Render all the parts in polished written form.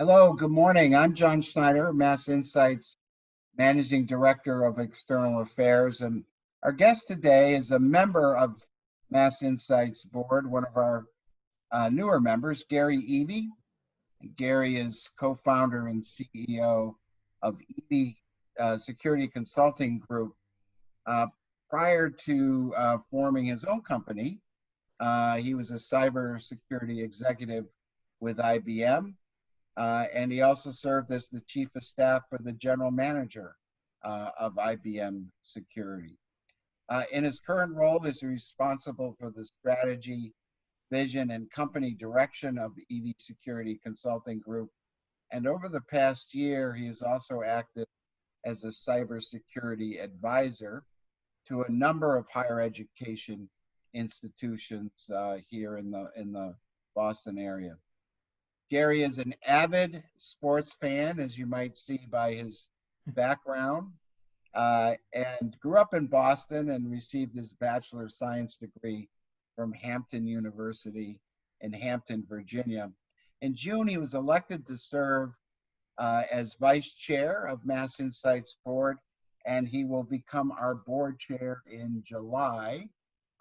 Hello, good morning. I'm John Schneider, Mass Insight's Managing Director of External Affairs, and our guest today is a member of Mass Insight's board, one of our newer members, Gary Evee. Gary is co-founder and CEO of Evee Security Consulting Group. Prior to forming his own company, he was a cybersecurity executive with IBM. And he also served as the chief of staff for the general manager of IBM Security. In his current role, he's responsible for the strategy, vision, and company direction of Evee Security Consulting Group. And over the past year, he has also acted as a cybersecurity advisor to a number of higher education institutions here in the Boston area. Gary is an avid sports fan, as you might see by his background, and grew up in Boston and received his Bachelor of Science degree from Hampton University in Hampton, Virginia. In June, he was elected to serve as vice chair of Mass Insight's board, and he will become our board chair in July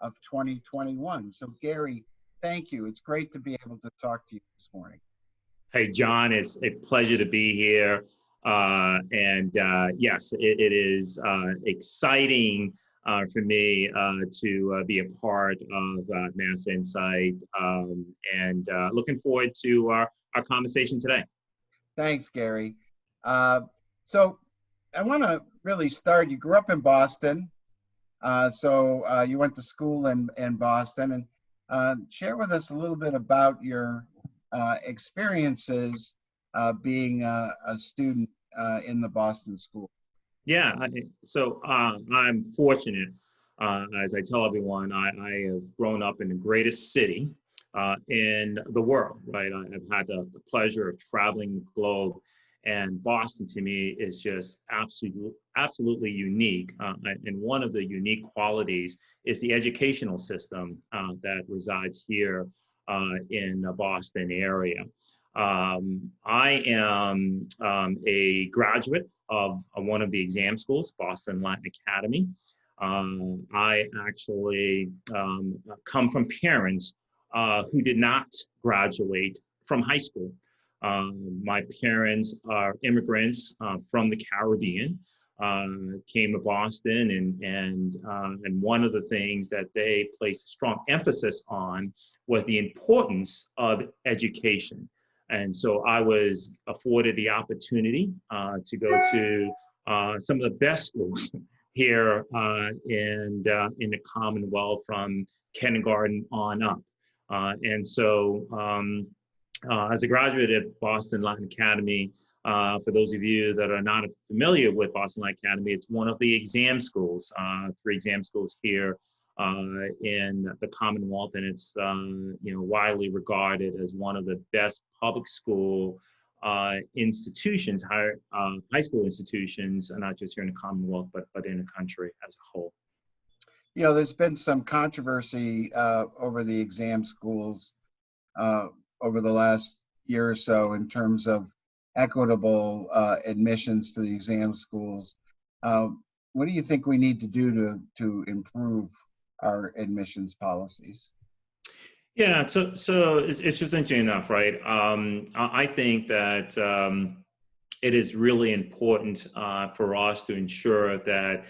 of 2021. So Gary, thank you. It's great to be able to talk to you this morning. Hey, John, it's a pleasure to be here. Yes, it is exciting for me to be a part of Mass Insight and looking forward to our conversation today. Thanks, Gary. So I want to really start. You grew up in Boston, so you went to school in Boston, and share with us a little bit about your experiences being a student in the Boston school. Yeah, so I'm fortunate. As I tell everyone, I have grown up in the greatest city in the world, right? I've had the pleasure of traveling the globe, and Boston to me is just absolutely unique. And one of the unique qualities is the educational system that resides here in the Boston area. I am a graduate of one of the exam schools, Boston Latin Academy. I actually come from parents who did not graduate from high school. My parents are immigrants from the Caribbean. Came to Boston, and one of the things that they placed a strong emphasis on was the importance of education. And so I was afforded the opportunity to go to some of the best schools here in the Commonwealth from kindergarten on up. And so as a graduate of Boston Latin Academy, for those of you that are not familiar with Boston Latin Academy, it's one of the exam schools, 3 exam schools here in the Commonwealth, and it's widely regarded as one of the best public school institutions, high school institutions, and not just here in the Commonwealth, but in the country as a whole. You know, there's been some controversy over the exam schools over the last year or so in terms of equitable admissions to the exam schools. What do you think we need to do to improve our admissions policies? Yeah, so it's just interesting enough, right? I think that it is really important for us to ensure that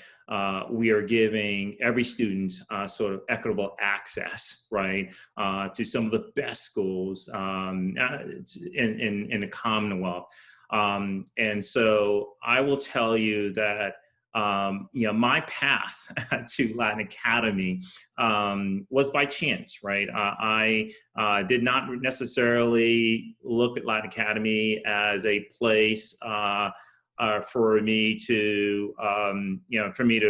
we are giving every student sort of equitable access, right, to some of the best schools in the Commonwealth. And so I will tell you that my path to Latin Academy was by chance, right? I did not necessarily look at Latin Academy as a place for me to,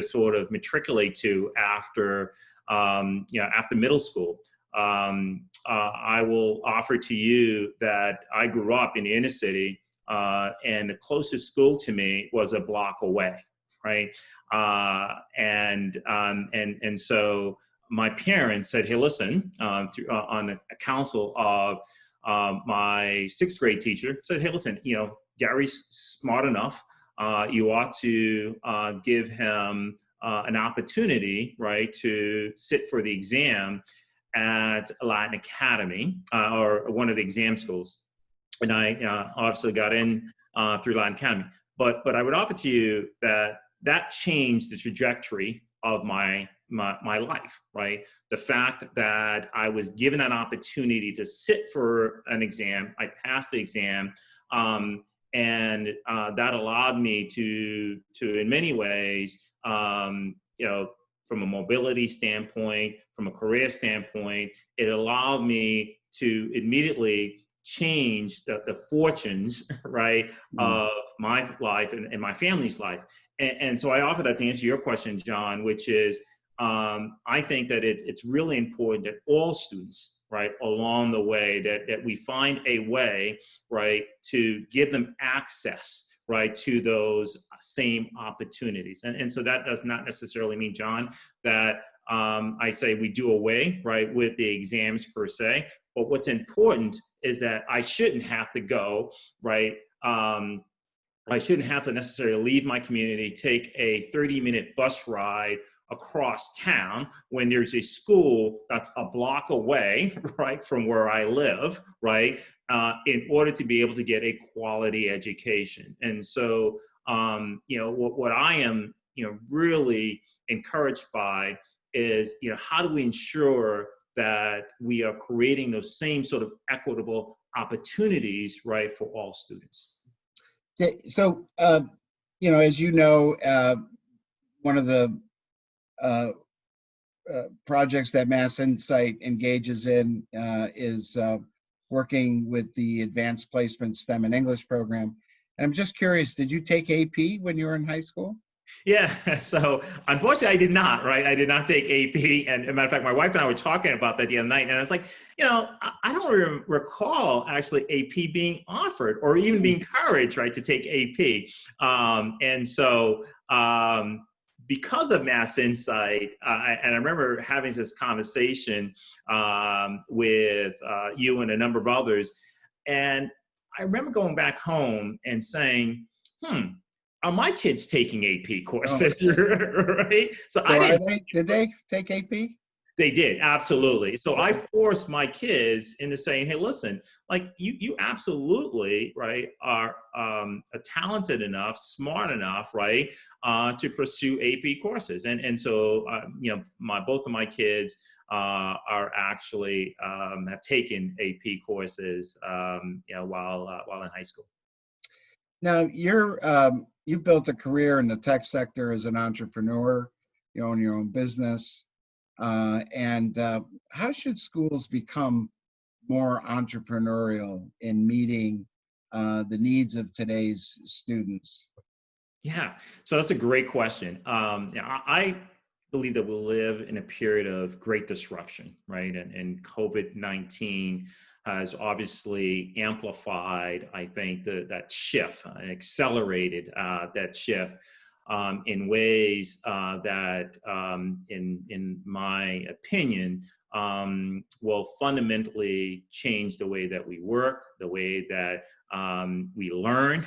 sort of matriculate to after, after middle school. I will offer to you that I grew up in the inner city, and the closest school to me was a block away. Right. And so my parents said, hey, listen, on a council of my sixth grade teacher said, hey, listen, Gary's smart enough. You ought to give him an opportunity, right, to sit for the exam at Latin Academy or one of the exam schools. And I obviously got in through Latin Academy. But I would offer to you that changed the trajectory of my life, right? The fact that I was given an opportunity to sit for an exam, I passed the exam, and that allowed me to in many ways, from a mobility standpoint, from a career standpoint, it allowed me to immediately change the fortunes, right, of my life and my family's life. And so I offer that to answer your question, John, which is, I think that it's really important that all students, right, along the way, that we find a way, right, to give them access, right, to those same opportunities. And so that does not necessarily mean, John, that I say we do away, right, with the exams per se. But what's important is that I shouldn't have to go, right, I shouldn't have to necessarily leave my community, take a 30-minute bus ride across town when there's a school that's a block away, right, from where I live, right, in order to be able to get a quality education. And so, what I am, really encouraged by is, how do we ensure that we are creating those same sort of equitable opportunities, right, for all students? So, as you know, one of the projects that Mass Insight engages in is working with the Advanced Placement STEM and English program. And I'm just curious, did you take AP when you were in high school? Yeah, so unfortunately I did not, right? I did not take AP. And as a matter of fact, my wife and I were talking about that the other night, and I was like, I don't recall actually AP being offered or even being encouraged, right, to take AP. Because of Mass Insight, and I remember having this conversation with you and a number of others, and I remember going back home and saying, are my kids taking AP courses, right? So did they take AP? They did, absolutely. So I forced my kids into saying, hey, listen, like you absolutely, right, are talented enough, smart enough, right, to pursue AP courses. And so, both of my kids are actually have taken AP courses, while in high school. Now, you built a career in the tech sector as an entrepreneur. You own your own business. How should schools become more entrepreneurial in meeting the needs of today's students? Yeah, so that's a great question. I believe that we'll live in a period of great disruption, right? And COVID-19 has obviously amplified, I think, that shift and accelerated that shift in ways that, in my opinion, will fundamentally change the way that we work, the way that we learn,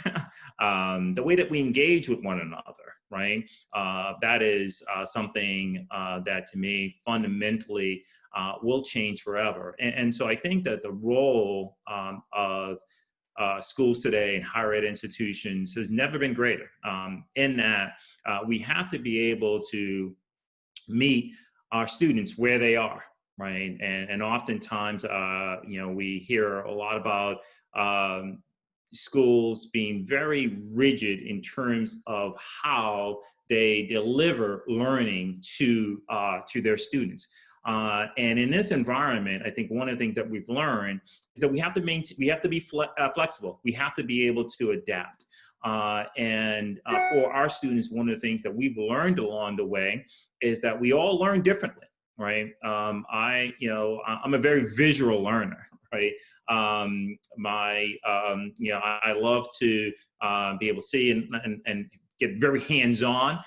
the way that we engage with one another, right? That is something that to me fundamentally will change forever. And so I think that the role of schools today and higher ed institutions has never been greater, in that we have to be able to meet our students where they are, right? And oftentimes, we hear a lot about schools being very rigid in terms of how they deliver learning to their students. And in this environment, I think one of the things that we've learned is that we have to be flexible. We have to be able to adapt. For our students, one of the things that we've learned along the way is that we all learn differently, right? I'm a very visual learner, right? I love to be able to see and get very hands-on.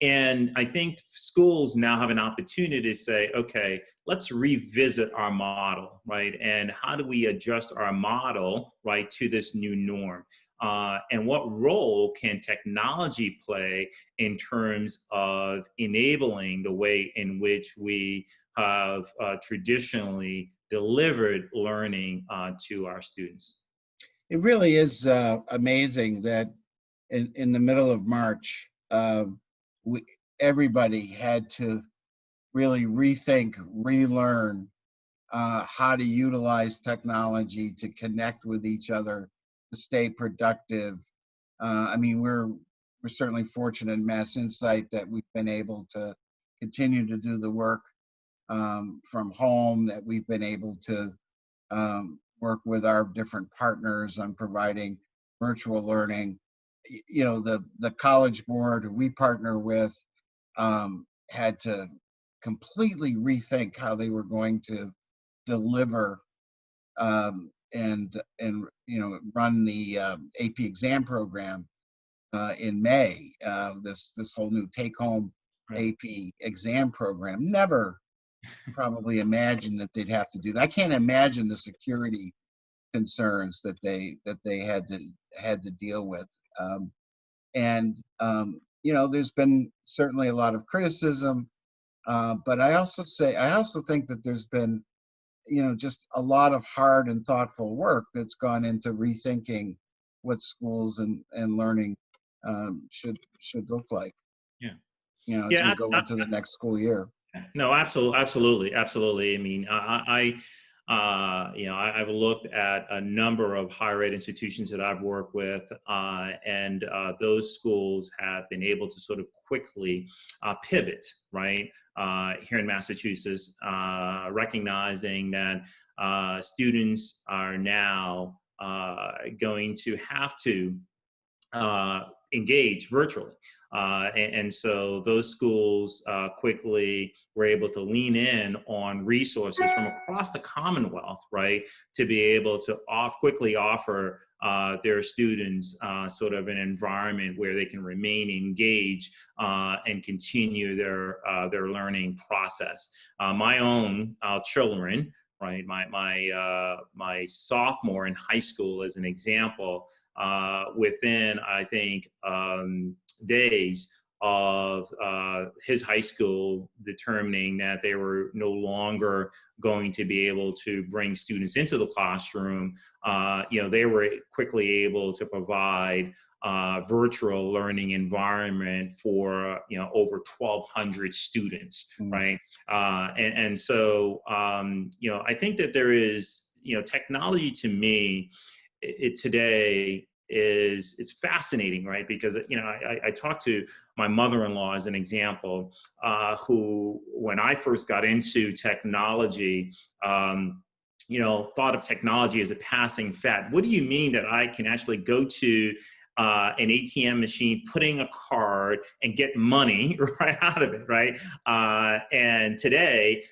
And I think schools now have an opportunity to say, okay, let's revisit our model, right? And how do we adjust our model, right, to this new norm? And what role can technology play in terms of enabling the way in which we have traditionally delivered learning to our students? It really is amazing that in the middle of March, we everybody had to really rethink, relearn how to utilize technology to connect with each other, to stay productive. I mean, we're certainly fortunate in Mass Insight that we've been able to continue to do the work from home, that we've been able to work with our different partners on providing virtual learning. You know, the College Board who we partner with had to completely rethink how they were going to deliver and run the AP exam program in May. This whole new take-home Right. AP exam program. Never probably imagined that they'd have to do that. I can't imagine the security concerns that they had to deal with. And there's been certainly a lot of criticism, but I also think that there's been just a lot of hard and thoughtful work that's gone into rethinking what schools and learning should look like. Yeah. As we Yeah. go into the next school year. No, absolutely. I mean, I've looked at a number of higher ed institutions that I've worked with, and those schools have been able to sort of quickly pivot, right? Here in Massachusetts, recognizing that students are now going to have to engage virtually. And so those schools quickly were able to lean in on resources from across the Commonwealth, right, to be able to quickly offer their students sort of an environment where they can remain engaged and continue their learning process. My own children, right, my sophomore in high school, as an example, within, I think, days of his high school determining that they were no longer going to be able to bring students into the classroom, they were quickly able to provide virtual learning environment for over 1,200 students, right? And so I think that there is technology to me today it's fascinating, right? Because I talked to my mother-in-law as an example, who, when I first got into technology, thought of technology as a passing fad. What do you mean that I can actually go to an ATM machine, putting a card and get money right out of it, right? And today,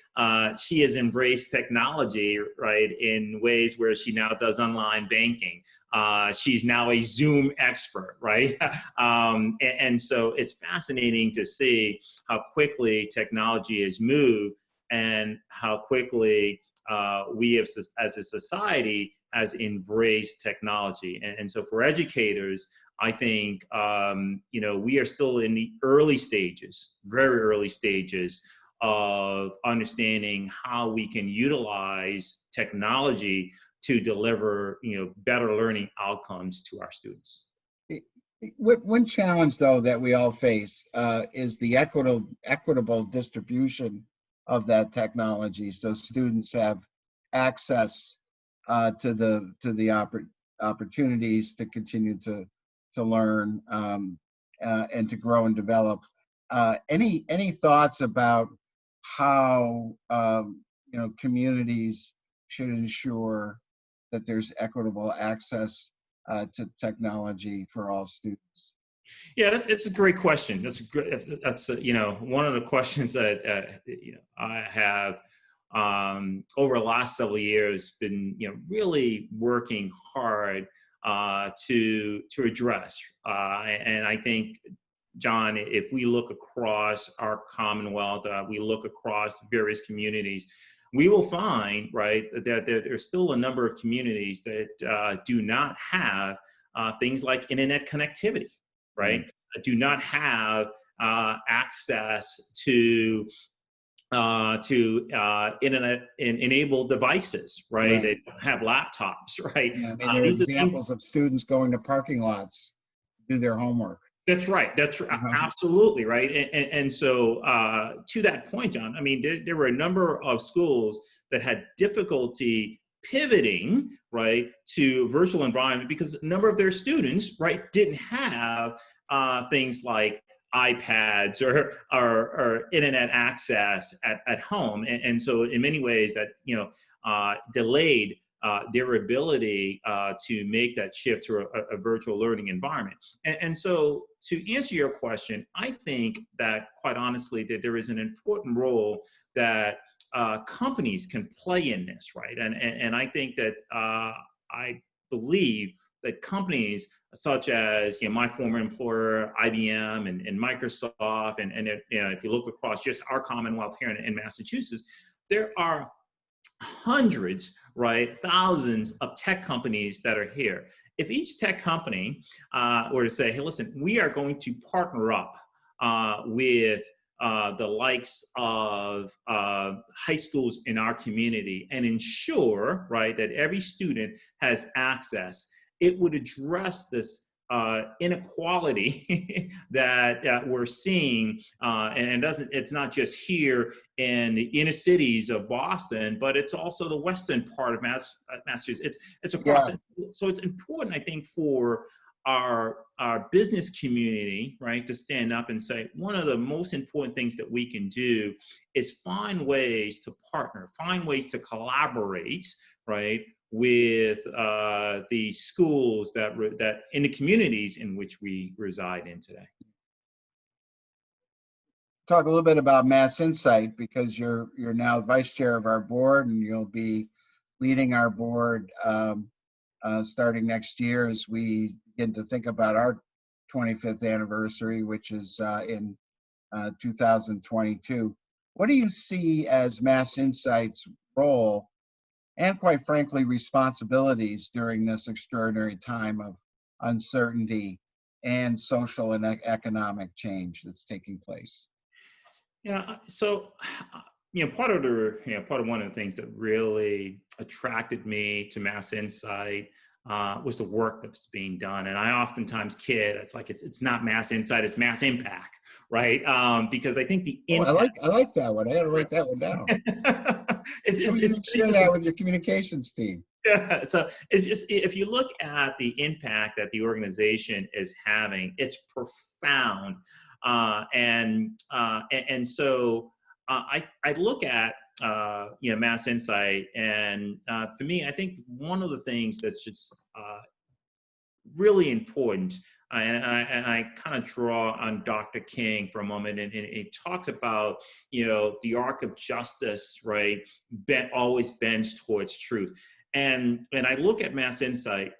she has embraced technology, right, in ways where she now does online banking. She's now a Zoom expert, right? And so it's fascinating to see how quickly technology has moved and how quickly we have, as a society, has embraced technology. And so for educators, I think, we are still in the early stages, very early stages of understanding how we can utilize technology to deliver, better learning outcomes to our students. One challenge, though, that we all face is the equitable distribution of that technology, so students have access to the opportunities to continue to learn and to grow and develop. Any thoughts about how communities should ensure that there's equitable access to technology for all students? Yeah, it's a great question. That's one of the questions that I have over the last several years been really working hard to address. And I think John, if we look across our Commonwealth, we look across various communities, we will find, right, that there's still a number of communities that do not have things like internet connectivity, right? Do not have access to internet enabled devices, right? Right. They don't have laptops, right? Yeah, I mean, there are These are things. examples of students going to parking lots to do their homework. That's right. That's absolutely right. And so to that point, John, I mean, there were a number of schools that had difficulty pivoting, right, to virtual environment because a number of their students, right, didn't have things like iPads or internet access at home. And so in many ways that, delayed their ability to make that shift to a virtual learning environment. And so to answer your question, I think that quite honestly, that there is an important role that companies can play in this, right? And I think that I believe that companies such as my former employer, IBM and Microsoft, and if you look across just our Commonwealth here in Massachusetts, there are hundreds, right, thousands of tech companies that are here. If each tech company were to say, hey, listen, we are going to partner up with the likes of high schools in our community and ensure, right, that every student has access, it would address this inequality that we're seeing, and it's not just here in the inner cities of Boston, but it's also the western part of Massachusetts. It's across. Yeah. So it's important, I think, for our business community, right, to stand up and say, one of the most important things that we can do is find ways to partner, find ways to collaborate, right, with the schools that in the communities in which we reside in today. Talk a little bit about Mass Insight because you're now vice chair of our board and you'll be leading our board starting next year as we begin to think about our 25th anniversary, which is in 2022. What do you see as Mass Insight's role and, quite frankly, responsibilities during this extraordinary time of uncertainty and social and economic change that's taking place? Yeah, so part of one of the things that really attracted me to Mass Insight was the work that's being done. And I oftentimes kid, it's like it's not Mass Insight, it's Mass Impact, right? Because I think the impact. I like that one. I got to write that one down. Share that with your communications team. Yeah, so it's just, if you look at the impact that the organization is having, it's profound. And so I look at Mass Insight, and for me, I think one of the things that's just really important, and I kind of draw on Dr. King for a moment, and he talks about the arc of justice, right? Always bends towards truth, and I look at Mass Insight,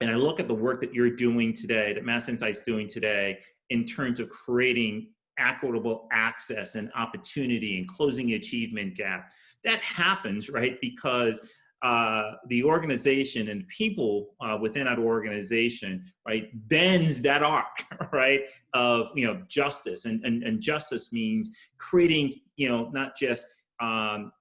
and I look at the work that you're doing today, that Mass Insight's doing today, in terms of creating equitable access and opportunity and closing the achievement gap. That happens, right, because the organization and people within that organization, right, bends that arc, right, of justice, and justice means creating not just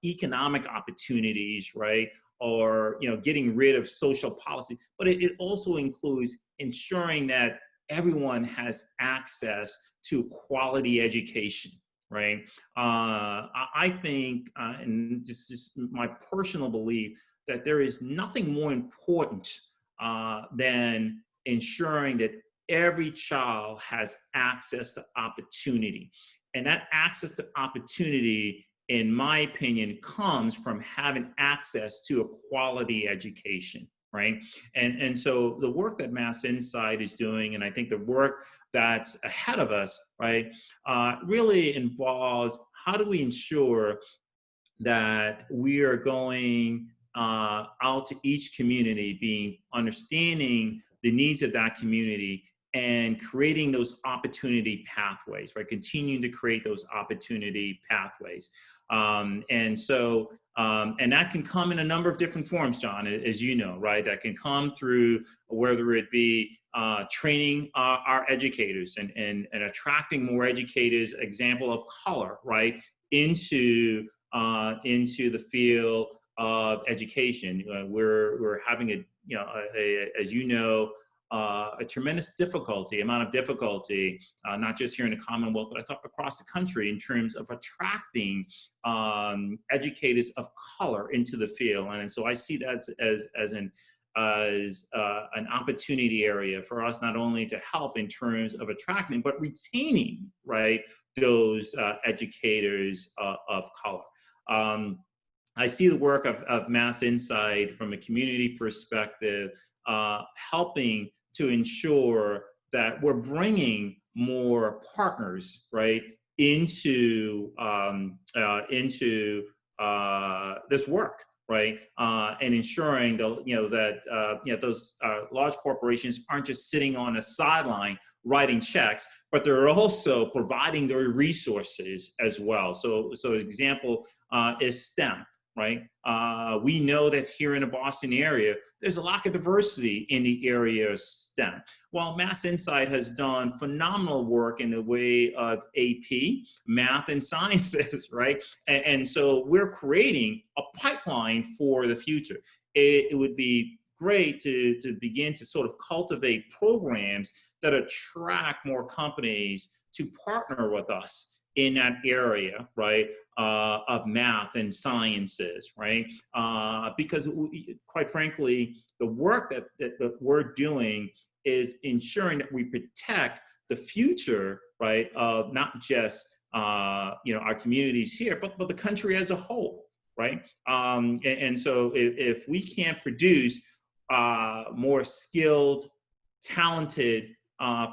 economic opportunities, right, or getting rid of social policy, but it also includes ensuring that everyone has access to quality education, right? I think, and this is my personal belief, that there is nothing more important than ensuring that every child has access to opportunity. And that access to opportunity, in my opinion, comes from having access to a quality education, right? And so the work that Mass Insight is doing, and I think the work that's ahead of us, right, really involves how do we ensure that we are going out to each community, understanding the needs of that community, and creating those opportunity pathways, right? Continuing to create those opportunity pathways. And that can come in a number of different forms, John, as you know, right? That can come through whether it be training our educators and attracting more educators, example of color, right, into the field of education. We're having as you know, a tremendous amount of difficulty, not just here in the Commonwealth, but I thought across the country in terms of attracting educators of color into the field. And so I see that as an opportunity area for us, not only to help in terms of attracting, but retaining, right, those educators of color. I see the work of Mass Insight from a community perspective, helping to ensure that we're bringing more partners, right, into this work, right, and ensuring that those large corporations aren't just sitting on a sideline writing checks, but they're also providing their resources as well. So an example is STEM. Right? We know that here in the Boston area, there's a lack of diversity in the area of STEM. While Mass Insight has done phenomenal work in the way of AP, math, and sciences, right? And so we're creating a pipeline for the future. It would be great to begin to sort of cultivate programs that attract more companies to partner with us in that area, right, of math and sciences, right? Because quite frankly, the work that we're doing is ensuring that we protect the future, right, of not just our communities here, but the country as a whole, right? And so if we can't produce more skilled, talented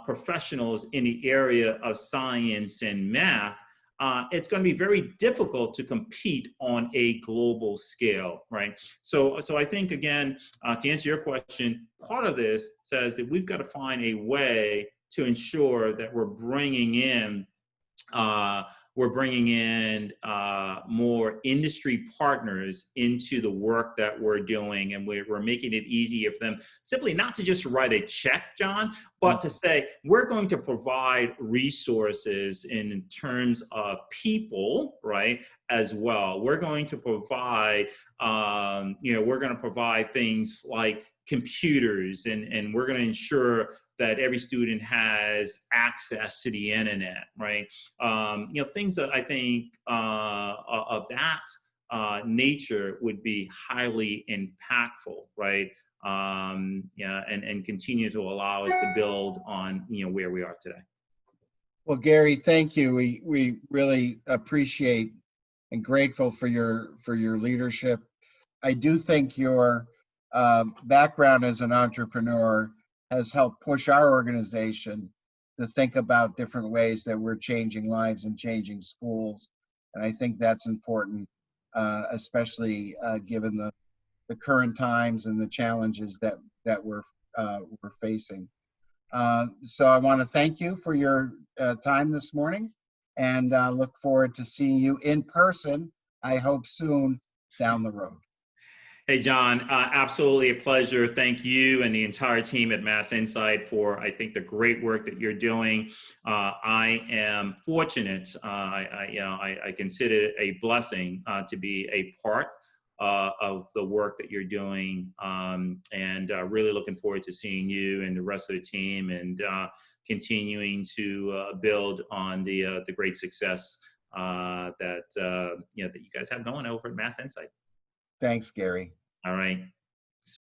professionals in the area of science and math, it's going to be very difficult to compete on a global scale, right? So I think, again, to answer your question, part of this says that we've got to find a way to ensure that we're bringing in more industry partners into the work that we're doing, and we're making it easier for them simply not to just write a check, John, but to say we're going to provide resources in terms of people, right, as well. We're going to provide things like computers, and we're going to ensure that every student has access to the internet, right? Things that I think of that nature would be highly impactful, right? And continue to allow us to build on where we are today. Well, Gary, thank you. We really appreciate and grateful for your leadership. I do think your background as an entrepreneur has helped push our organization to think about different ways that we're changing lives and changing schools. And I think that's important, especially given the current times and the challenges that we're facing. So I want to thank you for your time this morning, and look forward to seeing you in person, I hope soon, down the road. Hey, John, absolutely a pleasure. Thank you and the entire team at Mass Insight for, I think, the great work that you're doing. I am fortunate. I consider it a blessing to be a part of the work that you're doing, and really looking forward to seeing you and the rest of the team, and continuing to build on the great success that you guys have going over at Mass Insight. Thanks, Gary. All right.